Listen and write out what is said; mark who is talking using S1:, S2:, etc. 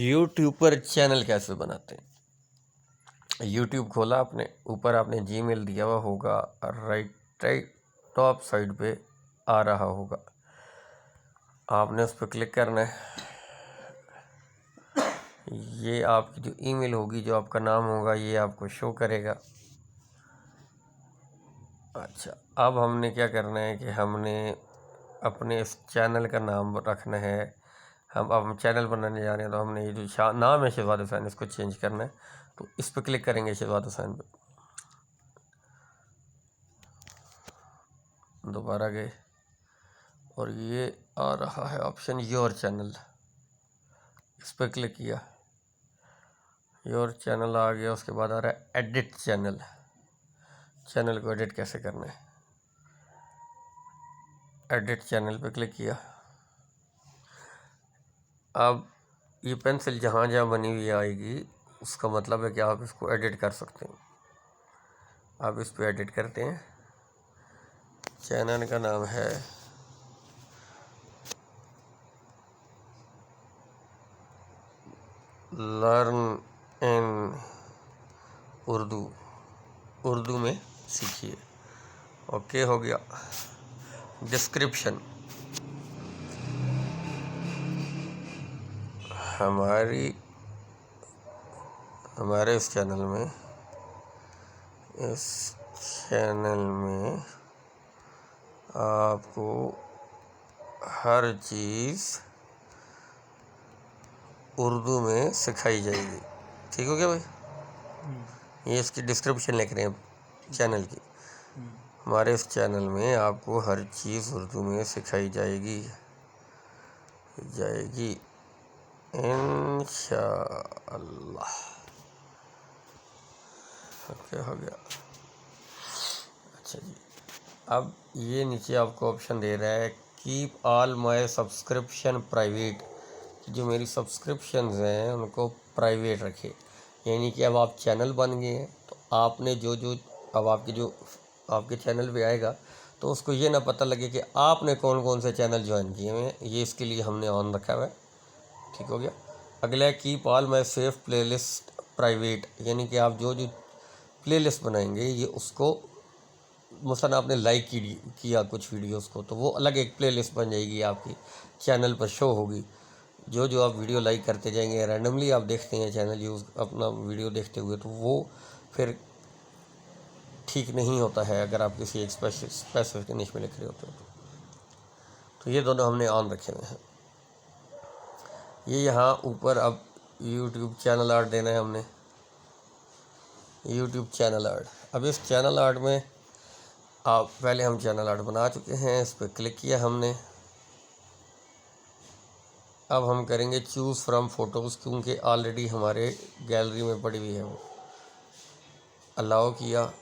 S1: YouTube पर channel कैसे बनाते हैं। यूट्यूब खोला आपने, ऊपर आपने जीमेल दिया हुआ होगा, राइट टॉप साइड पे आ रहा होगा, आपने उस पर क्लिक करना है। ये आपकी जो ईमेल होगी, जो आपका नाम होगा, ये आपको शो करेगा। अच्छा, अब हमने क्या करना है कि हमने अपने इस चैनल का नाम रखना है। हम चैनल बनाने जा रहे हैं, तो हमने ये जो नाम है शहजाद हुसैन, इसको चेंज करना है। तो इस पर क्लिक करेंगे शहजाद हुसैन पे, दोबारा गए और ये आ रहा है ऑप्शन योर चैनल, इस पर क्लिक किया, योर चैनल आ गया। उसके बाद आ रहा है एडिट चैनल। चैनल को एडिट कैसे करना है, एडिट चैनल पे क्लिक किया। अब ये पेंसिल जहाँ जहाँ बनी हुई आएगी, उसका मतलब है कि आप इसको एडिट कर सकते हैं। आप इस पर एडिट करते हैं। चैनल का नाम है लर्न इन उर्दू, उर्दू में सीखिए। ओके, हो गया। डिस्क्रिप्शन, हमारे इस चैनल में आपको हर चीज़ उर्दू में सिखाई जाएगी। ठीक हो गया भाई। ये इसकी डिस्क्रिप्शन लिख रहे हैं चैनल की। हमारे इस चैनल में आपको हर चीज़ उर्दू में सिखाई जाएगी इंशाअल्लाह। ओके, हो गया। अच्छा जी, अब ये नीचे आपको ऑप्शन दे रहा है keep all my subscription private. जो मेरी सब्सक्रिप्शंस हैं उनको प्राइवेट रखे। यानी कि अब आप चैनल बन गए हैं, तो आपने अब आपके चैनल पे आएगा, तो उसको ये ना पता लगे कि आपने कौन कौन से चैनल ज्वाइन किए हुए हैं। ये इसके लिए हमने ऑन रखा हुआ है। ठीक हो गया। अगला है keep all my save playlist private. यानी कि आप जो प्लेलिस्ट बनाएंगे, ये उसको मसलन आपने लाइक किया कुछ वीडियोस को, तो वो अलग एक प्लेलिस्ट बन जाएगी, आपकी चैनल पर शो होगी। जो आप वीडियो लाइक करते जाएंगे, रैंडमली आप देखते हैं चैनल यूज़ अपना वीडियो देखते हुए, तो वो फिर ठीक नहीं होता है अगर आप किसी एक स्पेसिफिक निश में लिख रहे होते हो। तो ये दोनों हमने ऑन रखे हुए हैं। ये यहाँ ऊपर अब यूट्यूब चैनल आर्ट देना है हमने, यूट्यूब चैनल आर्ट। अब इस चैनल आर्ट में पहले हम चैनल आर्ट बना चुके हैं, इस पर क्लिक किया हमने। अब हम करेंगे चूज़ फ्रॉम फ़ोटोज़, क्योंकि ऑलरेडी हमारे गैलरी में पड़ी हुई है। वो अलाउ किया।